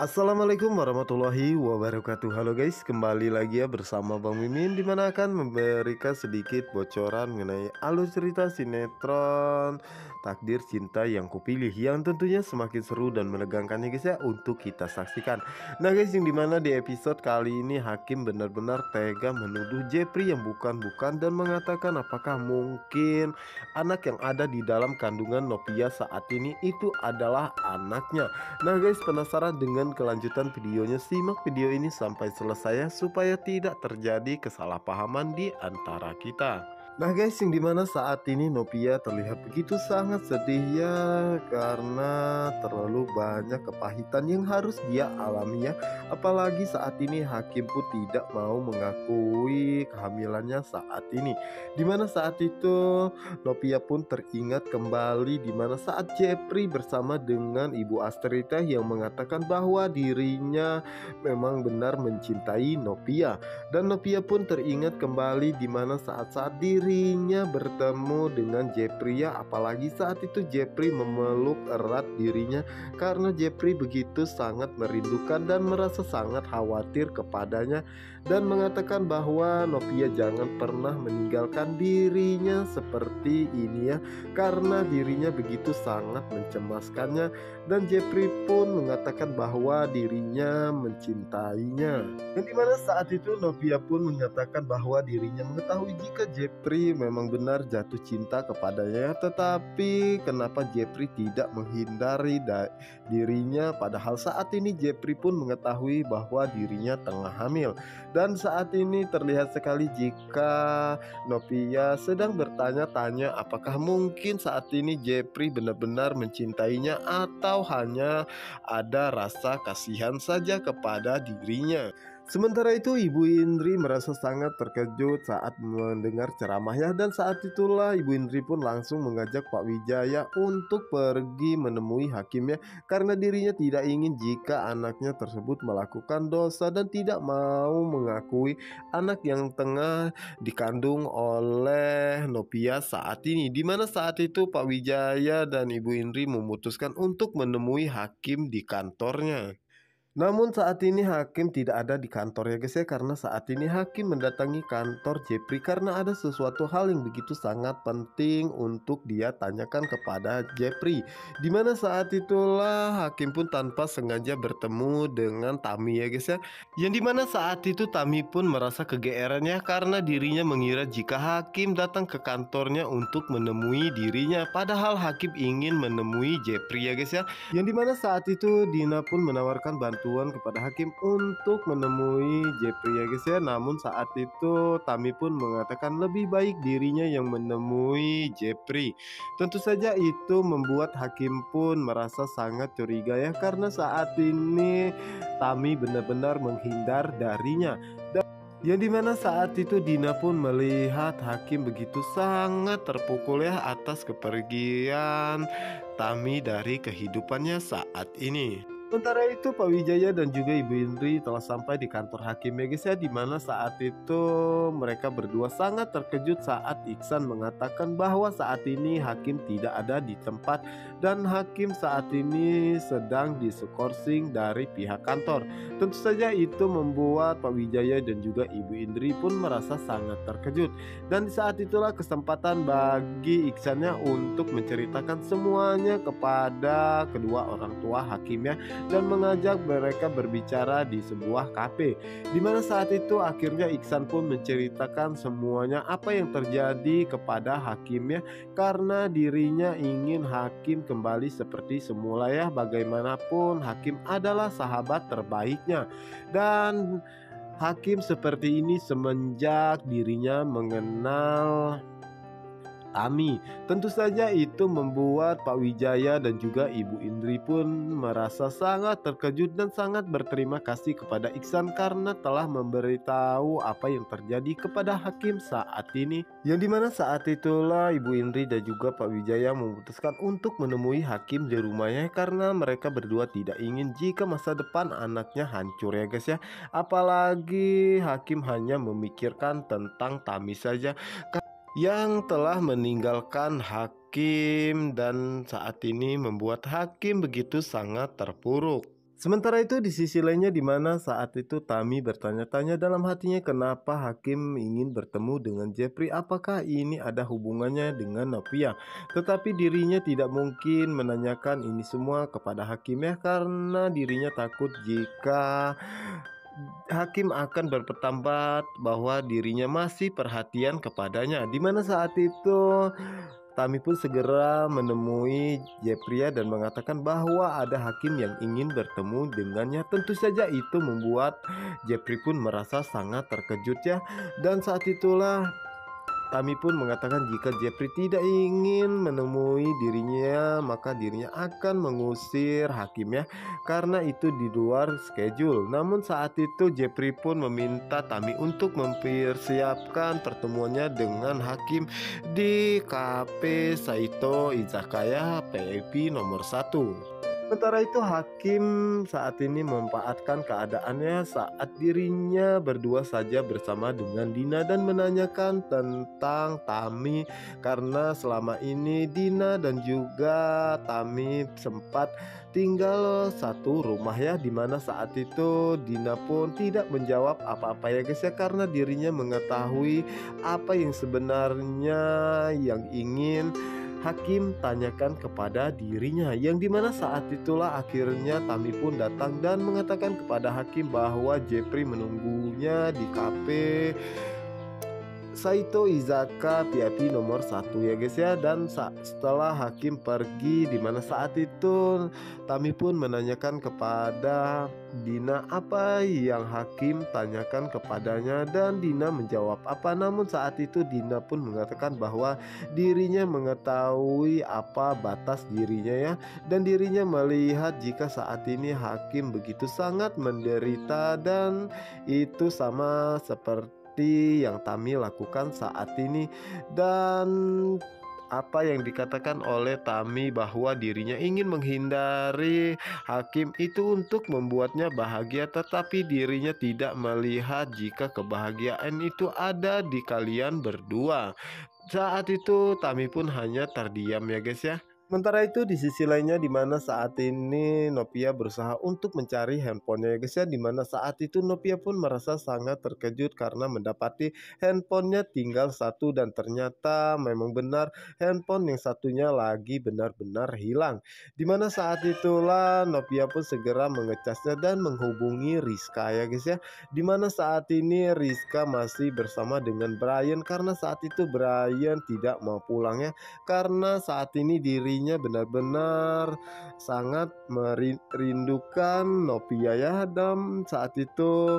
Assalamualaikum warahmatullahi wabarakatuh. Halo guys, kembali lagi ya bersama Bang Mimin, dimana akan memberikan sedikit bocoran mengenai alur cerita sinetron Takdir Cinta Yang Kupilih, yang tentunya semakin seru dan menegangkan ya guys ya untuk kita saksikan. Nah guys, yang dimana di episode kali ini Hakim benar-benar tega menuduh Jepri yang bukan-bukan dan mengatakan apakah mungkin anak yang ada di dalam kandungan Novia saat ini itu adalah anaknya. Nah guys, penasaran dengan kelanjutan videonya? Simak video ini sampai selesai ya, supaya tidak terjadi kesalahpahaman di antara kita. Nah guys, yang dimana saat ini Novia terlihat begitu sangat sedih ya, karena terlalu banyak kepahitan yang harus dia alami ya. Apalagi saat ini Hakim pun tidak mau mengakui kehamilannya saat ini. Dimana saat itu Novia pun teringat kembali dimana saat Jepri bersama dengan Ibu Astrita yang mengatakan bahwa dirinya memang benar mencintai Novia. Dan Novia pun teringat kembali dimana saat-saat dirinya bertemu dengan Jepri ya, apalagi saat itu Jepri memeluk erat dirinya karena Jepri begitu sangat merindukan dan merasa sangat khawatir kepadanya, dan mengatakan bahwa Novia jangan pernah meninggalkan dirinya seperti ini ya, karena dirinya begitu sangat mencemaskannya. Dan Jepri pun mengatakan bahwa dirinya mencintainya, yang dimana saat itu Novia pun mengatakan bahwa dirinya mengetahui jika Jepri memang benar jatuh cinta kepadanya, tetapi kenapa Jepri tidak menghindari dirinya, padahal saat ini Jepri pun mengetahui bahwa dirinya tengah hamil. Dan saat ini terlihat sekali jika Novia sedang bertanya-tanya apakah mungkin saat ini Jepri benar-benar mencintainya atau hanya ada rasa kasihan saja kepada dirinya. Sementara itu Ibu Indri merasa sangat terkejut saat mendengar ceramahnya, dan saat itulah Ibu Indri pun langsung mengajak Pak Wijaya untuk pergi menemui hakimnya, karena dirinya tidak ingin jika anaknya tersebut melakukan dosa dan tidak mau mengakui anak yang tengah dikandung oleh Novia saat ini. Dimana saat itu Pak Wijaya dan Ibu Indri memutuskan untuk menemui hakim di kantornya. Namun saat ini Hakim tidak ada di kantor ya guys ya, karena saat ini Hakim mendatangi kantor Jepri karena ada sesuatu hal yang begitu sangat penting untuk dia tanyakan kepada Jepri. Dimana saat itulah Hakim pun tanpa sengaja bertemu dengan Tami ya guys ya, yang dimana saat itu Tami pun merasa kegeerannya karena dirinya mengira jika Hakim datang ke kantornya untuk menemui dirinya, padahal Hakim ingin menemui Jepri ya guys ya. Yang dimana saat itu Dina pun menawarkan bantuan kepada Hakim untuk menemui Jepri ya guys ya. Namun saat itu Tami pun mengatakan lebih baik dirinya yang menemui Jepri. Tentu saja itu membuat Hakim pun merasa sangat curiga ya, karena saat ini Tami benar-benar menghindar darinya. Yang dimana saat itu Dina pun melihat Hakim begitu sangat terpukul ya atas kepergian Tami dari kehidupannya saat ini. Sementara itu Pak Wijaya dan juga Ibu Indri telah sampai di kantor Hakim ya guys ya, dimana saat itu mereka berdua sangat terkejut saat Iksan mengatakan bahwa saat ini Hakim tidak ada di tempat dan Hakim saat ini sedang diskorsing dari pihak kantor. Tentu saja itu membuat Pak Wijaya dan juga Ibu Indri pun merasa sangat terkejut, dan saat itulah kesempatan bagi Iksannya untuk menceritakan semuanya kepada kedua orang tua Hakimnya dan mengajak mereka berbicara di sebuah kafe. Dimana saat itu akhirnya Iksan pun menceritakan semuanya apa yang terjadi kepada Hakimnya, karena dirinya ingin Hakim kembali seperti semula ya. Bagaimanapun Hakim adalah sahabat terbaiknya, dan Hakim seperti ini semenjak dirinya mengenal Tami. Tentu saja itu membuat Pak Wijaya dan juga Ibu Indri pun merasa sangat terkejut dan sangat berterima kasih kepada Iksan karena telah memberitahu apa yang terjadi kepada Hakim saat ini. Yang dimana saat itulah Ibu Indri dan juga Pak Wijaya memutuskan untuk menemui Hakim di rumahnya, karena mereka berdua tidak ingin jika masa depan anaknya hancur ya guys ya. Apalagi Hakim hanya memikirkan tentang Tami saja yang telah meninggalkan Hakim, dan saat ini membuat Hakim begitu sangat terpuruk. Sementara itu di sisi lainnya di mana saat itu Tami bertanya-tanya dalam hatinya kenapa hakim ingin bertemu dengan Jeffrey, apakah ini ada hubungannya dengan Novia. Tetapi dirinya tidak mungkin menanyakan ini semua kepada hakim ya, karena dirinya takut jika hakim akan berpendapat bahwa dirinya masih perhatian kepadanya. Di mana saat itu Tami pun segera menemui Jepria dan mengatakan bahwa ada hakim yang ingin bertemu dengannya. Tentu saja itu membuat Jepri pun merasa sangat terkejut ya. Dan saat itulah Tami pun mengatakan jika Jeffrey tidak ingin menemui dirinya, maka dirinya akan mengusir hakim ya, karena itu di luar schedule. Namun saat itu Jeffrey pun meminta Tami untuk mempersiapkan pertemuannya dengan hakim di Cafe Saito Izakaya PIP nomor 1. Sementara itu hakim saat ini memanfaatkan keadaannya saat dirinya berdua saja bersama dengan Dina dan menanyakan tentang Tami, karena selama ini Dina dan juga Tami sempat tinggal satu rumah ya, dimana saat itu Dina pun tidak menjawab apa-apa ya guys ya, karena dirinya mengetahui apa yang sebenarnya yang ingin hakim tanyakan kepada dirinya, yang dimana saat itulah akhirnya Tami pun datang dan mengatakan kepada hakim bahwa Jeffrey menunggunya di kafe Saito Izaka PIP nomor 1 ya guys ya. Dan setelah hakim pergi, dimana saat itu Tami pun menanyakan kepada Dina apa yang hakim tanyakan kepadanya, dan Dina menjawab apa. Namun saat itu Dina pun mengatakan bahwa dirinya mengetahui apa batas dirinya ya, dan dirinya melihat jika saat ini hakim begitu sangat menderita, dan itu sama seperti yang Tami lakukan saat ini. Dan apa yang dikatakan oleh Tami bahwa dirinya ingin menghindari hakim itu untuk membuatnya bahagia, tetapi dirinya tidak melihat jika kebahagiaan itu ada di kalian berdua. Saat itu Tami pun hanya terdiam ya guys ya. Sementara itu di sisi lainnya di mana saat ini Novia berusaha untuk mencari handphonenya ya guys ya, di mana saat itu Novia pun merasa sangat terkejut karena mendapati handphonenya tinggal satu, dan ternyata memang benar handphone yang satunya lagi benar-benar hilang. Di mana saat itulah Novia pun segera mengecasnya dan menghubungi Rizka ya guys ya, di mana saat ini Rizka masih bersama dengan Brian, karena saat itu Brian tidak mau pulang ya, karena saat ini dirinya benar-benar sangat merindukan Novia ya. Dan saat itu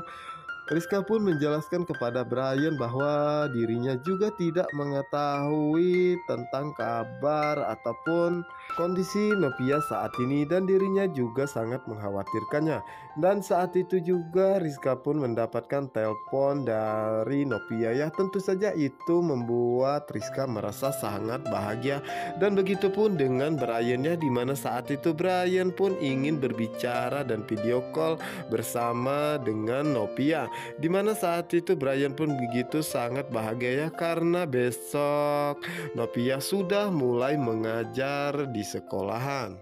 Rizka pun menjelaskan kepada Brian bahwa dirinya juga tidak mengetahui tentang kabar ataupun kondisi Novia saat ini, dan dirinya juga sangat mengkhawatirkannya. Dan saat itu juga Rizka pun mendapatkan telepon dari Novia ya. Tentu saja itu membuat Rizka merasa sangat bahagia, dan begitu pun dengan Brian ya, dimana saat itu Brian pun ingin berbicara dan video call bersama dengan Novia. Dimana saat itu Brian pun begitu sangat bahagia ya, karena besok Novia sudah mulai mengajar di sekolahan.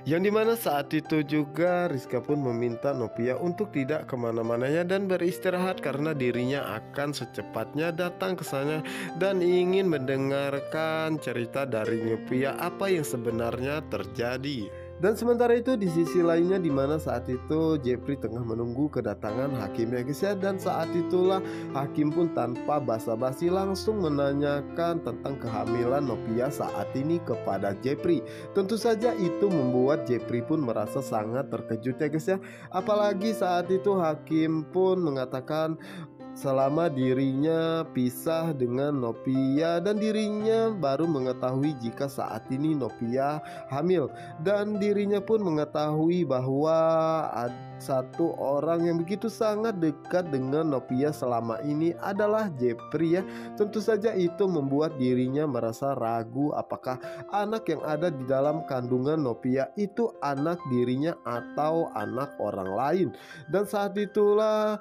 Yang dimana saat itu juga Rizka pun meminta Novia untuk tidak kemana-mana ya, dan beristirahat karena dirinya akan secepatnya datang ke sana dan ingin mendengarkan cerita dari Novia apa yang sebenarnya terjadi. Dan sementara itu di sisi lainnya di mana saat itu Jeffrey tengah menunggu kedatangan hakim ya guys ya, dan saat itulah hakim pun tanpa basa-basi langsung menanyakan tentang kehamilan Novia saat ini kepada Jeffrey. Tentu saja itu membuat Jeffrey pun merasa sangat terkejut ya guys ya, apalagi saat itu hakim pun mengatakan selama dirinya pisah dengan Novia, dan dirinya baru mengetahui jika saat ini Novia hamil, dan dirinya pun mengetahui bahwa ada satu orang yang begitu sangat dekat dengan Novia selama ini adalah Jeffrey ya. Tentu saja itu membuat dirinya merasa ragu apakah anak yang ada di dalam kandungan Novia itu anak dirinya atau anak orang lain. Dan saat itulah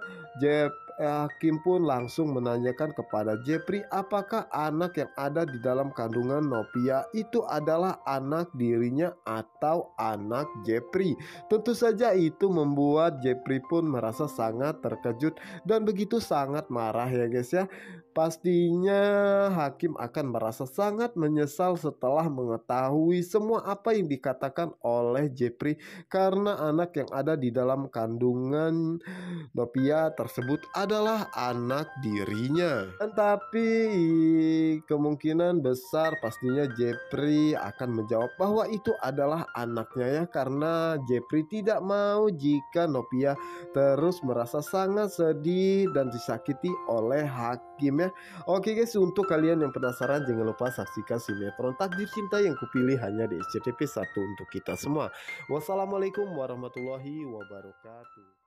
Hakim pun langsung menanyakan kepada Jepri apakah anak yang ada di dalam kandungan Novia itu adalah anak dirinya atau anak Jepri. Tentu saja itu membuat Jepri pun merasa sangat terkejut dan begitu sangat marah ya guys ya. Pastinya hakim akan merasa sangat menyesal setelah mengetahui semua apa yang dikatakan oleh Jepri karena anak yang ada di dalam kandungan Novia tersebut adalah anak dirinya. Dan tapi kemungkinan besar pastinya Jepri akan menjawab bahwa itu adalah anaknya ya, karena Jepri tidak mau jika Novia terus merasa sangat sedih dan disakiti oleh hakim ya. Oke guys, untuk kalian yang penasaran jangan lupa saksikan sinetron Takdir Cinta yang kupilih hanya di SCTV 1 untuk kita semua. Wassalamualaikum warahmatullahi wabarakatuh.